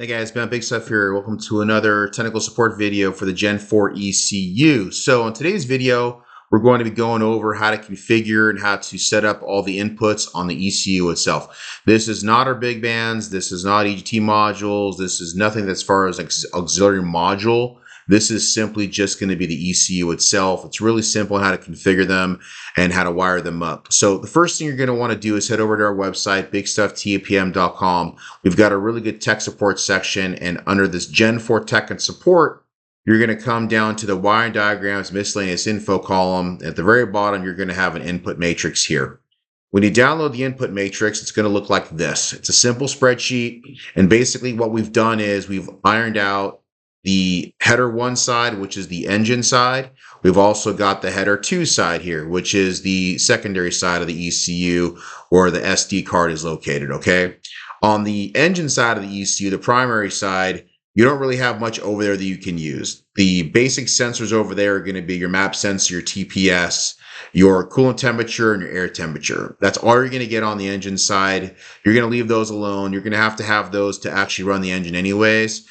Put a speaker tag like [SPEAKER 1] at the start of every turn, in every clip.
[SPEAKER 1] Hey guys, Ben BigStuff here. Welcome to another technical support video for the Gen 4 ECU. So in today's video, we're going to be going over how to configure and how to set up all the inputs on the ECU itself. This is not our big bands. This is not EGT modules. This is nothing as far as auxiliary module. This is simply just going to be the ECU itself. It's really simple on how to configure them and how to wire them up. So the first thing you're going to want to do is head over to our website, BigStuffTPM.com. We've got a really good tech support section, and under this Gen 4 Tech and Support, you're going to come down to the wiring diagrams, miscellaneous info column. At the very bottom, you're going to have an input matrix here. When you download the input matrix, it's going to look like this. It's a simple spreadsheet, and basically what we've done is we've ironed out the header 1 side, which is the engine side. We've also got the header 2 side here, which is the secondary side of the ECU where the SD card is located, okay? On the engine side of the ECU, the primary side, you don't really have much over there that you can use. The basic sensors over there are going to be your map sensor, your TPS, your coolant temperature, and your air temperature. That's all you're going to get on the engine side. You're going to leave those alone. You're going to have those to actually run the engine anyways.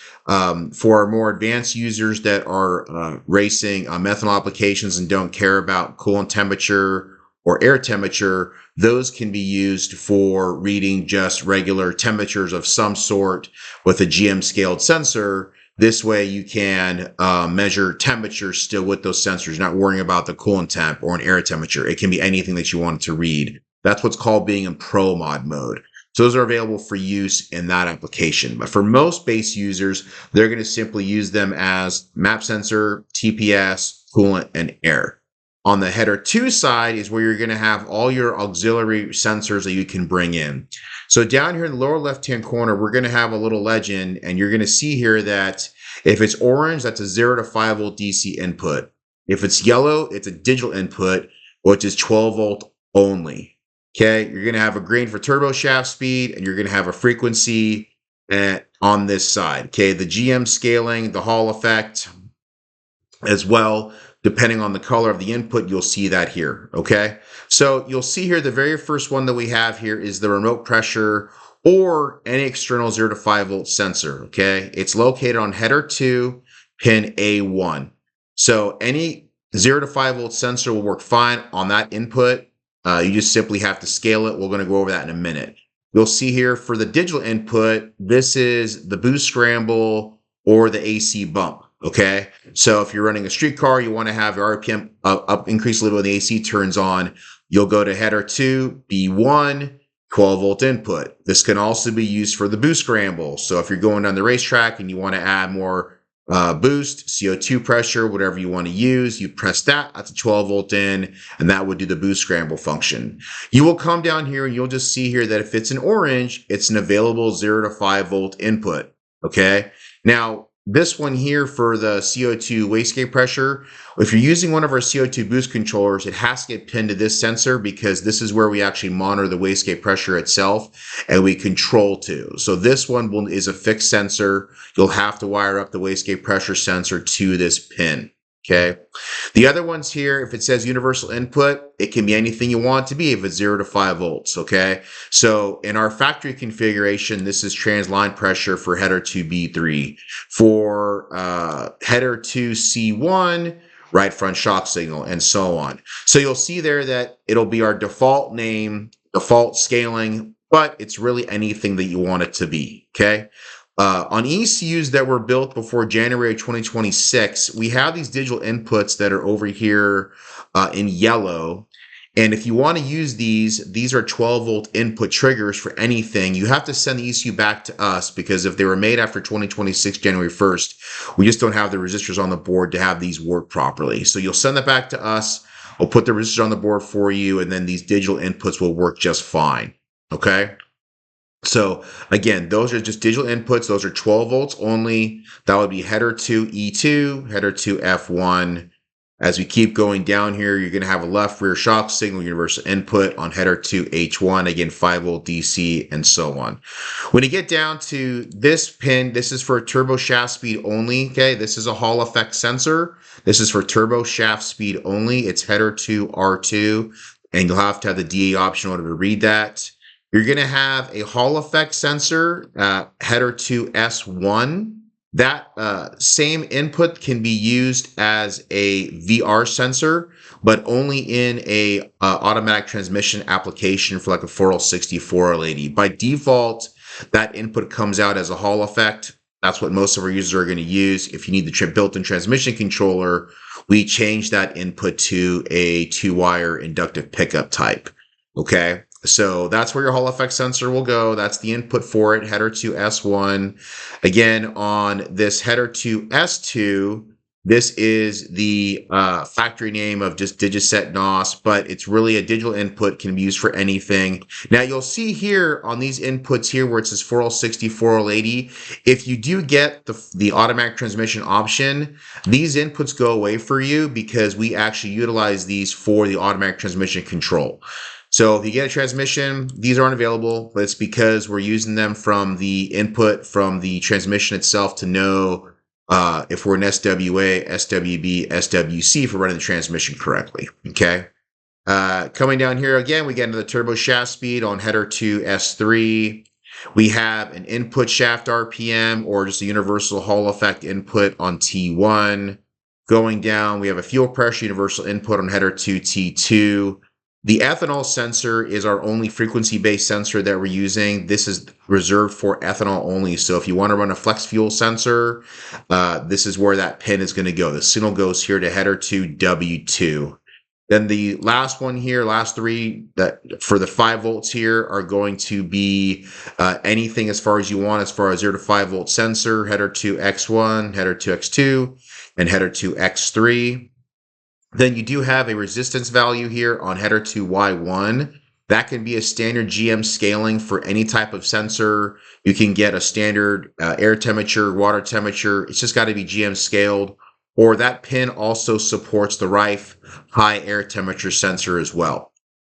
[SPEAKER 1] For more advanced users that are racing methanol applications and don't care about coolant temperature or air temperature, those can be used for reading just regular temperatures of some sort with a GM scaled sensor. This way you can measure temperature still with those sensors, not worrying about the coolant temp or an air temperature. It can be anything that you want it to read. That's what's called being in pro mod mode. So those are available for use in that application. But for most base users, they're going to simply use them as map sensor, TPS, coolant, and air. On the header 2 side is where you're going to have all your auxiliary sensors that you can bring in. So down here in the lower left-hand corner, we're going to have a little legend, and you're going to see here that if it's orange, that's a 0 to 5 volt DC input. If it's yellow, it's a digital input, which is 12 volt only. Okay, you're going to have a green for turbo shaft speed, and you're going to have a frequency on this side. Okay, the GM scaling, the Hall effect as well. Depending on the color of the input, you'll see that here, okay? So you'll see here the very first one that we have here is the remote pressure or any external 0 to 5 volt sensor, okay? It's located on header 2, pin A1. So any 0 to 5 volt sensor will work fine on that input. You just simply have to scale it. We're going to go over that in a minute. You'll see here for the digital input, this is the boost scramble or the AC bump. Okay, so if you're running a street car, you want to have your RPM increase a little when the AC turns on, you'll go to header 2, B1, 12 volt input. This can also be used for the boost scramble. So if you're going down the racetrack and you want to add more boost, CO2 pressure, whatever you want to use, you press that, that's a 12 volt in, and that would do the boost scramble function. You will come down here and you'll just see here that if it's an orange, it's an available 0 to 5 volt input. Okay, now this one here for the CO2 wastegate pressure, if you're using one of our CO2 boost controllers, it has to get pinned to this sensor because this is where we actually monitor the wastegate pressure itself and we control to. So this one is a fixed sensor. You'll have to wire up the wastegate pressure sensor to this pin. Okay. The other ones here, if it says universal input, it can be anything you want it to be if it's 0 to 5 volts. Okay. So in our factory configuration, this is trans line pressure for header 2B3. For header 2C1, right front shock signal, and so on. So you'll see there that it'll be our default name, default scaling, but it's really anything that you want it to be. Okay. On ECUs that were built before January 2026, we have these digital inputs that are over here in yellow. And if you want to use these are 12 volt input triggers for anything. You have to send the ECU back to us because if they were made after 2026, January 1st, we just don't have the resistors on the board to have these work properly. So you'll send that back to us. We'll put the resistors on the board for you, and then these digital inputs will work just fine. Okay? So again, those are just digital inputs. Those are 12 volts only. That would be header 2 E2, header 2 F1. As we keep going down here, you're going to have a left rear shock signal universal input on header 2 H1, again 5 volt DC, and so on. When you get down to this pin, this is for turbo shaft speed only. Okay, this is a Hall effect sensor. This is for turbo shaft speed only. It's header 2 R2, and you'll have to have the DA option in order to read that. You're going to have a Hall effect sensor, header to S1. That same input can be used as a VR sensor, but only in a automatic transmission application for like a 4L60, 4L80. By default, that input comes out as a Hall effect. That's what most of our users are going to use. If you need the built-in transmission controller, we change that input to a 2-wire inductive pickup type. Okay, so that's where your Hall effect sensor will go. That's the input for it, header to S1. Again, on this header to S2, this is the factory name of just Digiset NOS, but it's really a digital input, can be used for anything. Now you'll see here on these inputs here where it says 4L60, 4L80, if you do get the automatic transmission option, these inputs go away for you because we actually utilize these for the automatic transmission control. So if you get a transmission, these aren't available, but it's because we're using them from the input from the transmission itself to know if we're an SWA, SWB, SWC for running the transmission correctly, okay? Coming down here again, we get into the turbo shaft speed on header to S3. We have an input shaft RPM or just a universal Hall effect input on T1. Going down, we have a fuel pressure universal input on header to T2. The ethanol sensor is our only frequency-based sensor that we're using. This is reserved for ethanol only. So if you want to run a flex fuel sensor, this is where that pin is going to go. The signal goes here to header to W2. Then the last one here, last three that for the 5 volts here are going to be anything as far as you want, as far as 0 to 5 volt sensor, header to X1, header to X2, and header to X3. Then you do have a resistance value here on header to Y1. That can be a standard GM scaling for any type of sensor. You can get a standard air temperature, water temperature. It's just got to be GM scaled. Or that pin also supports the Rife high air temperature sensor as well.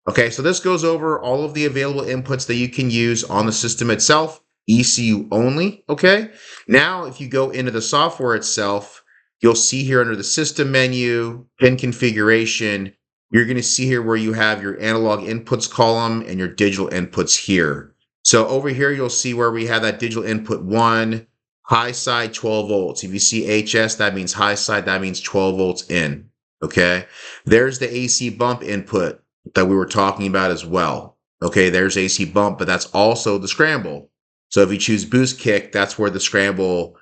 [SPEAKER 1] Okay, so this goes over all of the available inputs that you can use on the system itself, ECU only. Okay, now if you go into the software itself, you'll see here under the system menu, pin configuration, you're going to see here where you have your analog inputs column and your digital inputs here. So over here, you'll see where we have that digital input 1, high side 12 volts. If you see HS, that means high side, that means 12 volts in. Okay. There's the AC bump input that we were talking about as well. Okay. There's AC bump, but that's also the scramble. So if you choose boost kick, that's where the scramble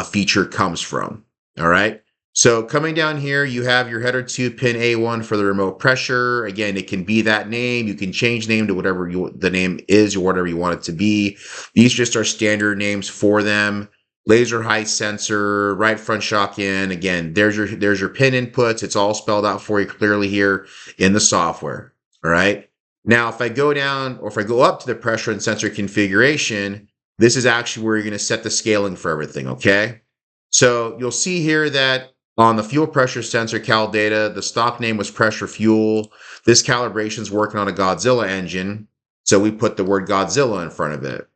[SPEAKER 1] feature comes from. All right. So coming down here, you have your header 2 pin A1 for the remote pressure. Again, it can be that name. You can change name to whatever the name is or whatever you want it to be. These just are standard names for them. Laser height sensor, right front shock in. Again, there's your pin inputs. It's all spelled out for you clearly here in the software. All right. Now, if I go down or if I go up to the pressure and sensor configuration, this is actually where you're going to set the scaling for everything. Okay. So you'll see here that on the fuel pressure sensor cal data, the stock name was pressure fuel. This calibration is working on a Godzilla engine. So we put the word Godzilla in front of it.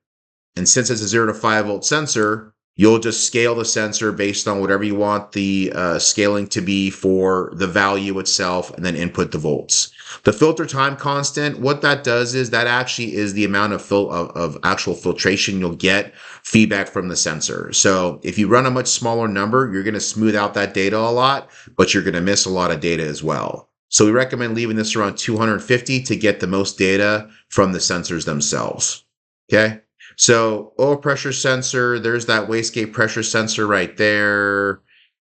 [SPEAKER 1] And since it's a 0 to 5 volt sensor, you'll just scale the sensor based on whatever you want the scaling to be for the value itself and then input the volts. The filter time constant, what that does is that actually is the amount of actual filtration you'll get feedback from the sensor. So if you run a much smaller number, you're going to smooth out that data a lot, but you're going to miss a lot of data as well. So we recommend leaving this around 250 to get the most data from the sensors themselves. Okay. So oil pressure sensor, there's that wastegate pressure sensor right there.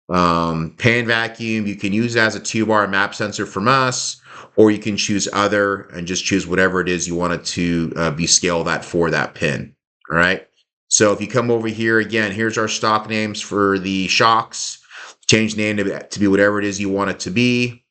[SPEAKER 1] Pan vacuum, you can use it as a 2-bar map sensor from us, or you can choose other and just choose whatever it is you want it to be scaled at for that pin. All right. So if you come over here again, here's our stock names for the shocks. Change name to be whatever it is you want it to be.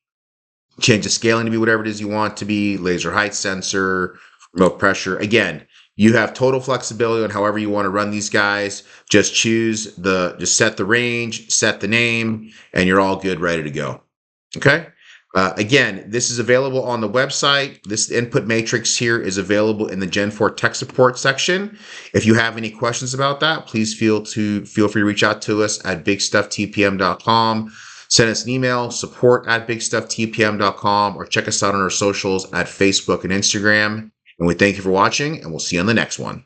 [SPEAKER 1] Change the scaling to be whatever it is you want it to be. Laser height sensor, remote pressure. Again, you have total flexibility on however you want to run these guys. Just just set the range, set the name, and you're all good, ready to go. Okay. Again, this is available on the website. This input matrix here is available in the Gen4 tech support section. If you have any questions about that, please feel free to reach out to us at BigStuffTPM.com. Send us an email, support@BigStuffTPM.com, or check us out on our socials at Facebook and Instagram. And we thank you for watching, and we'll see you on the next one.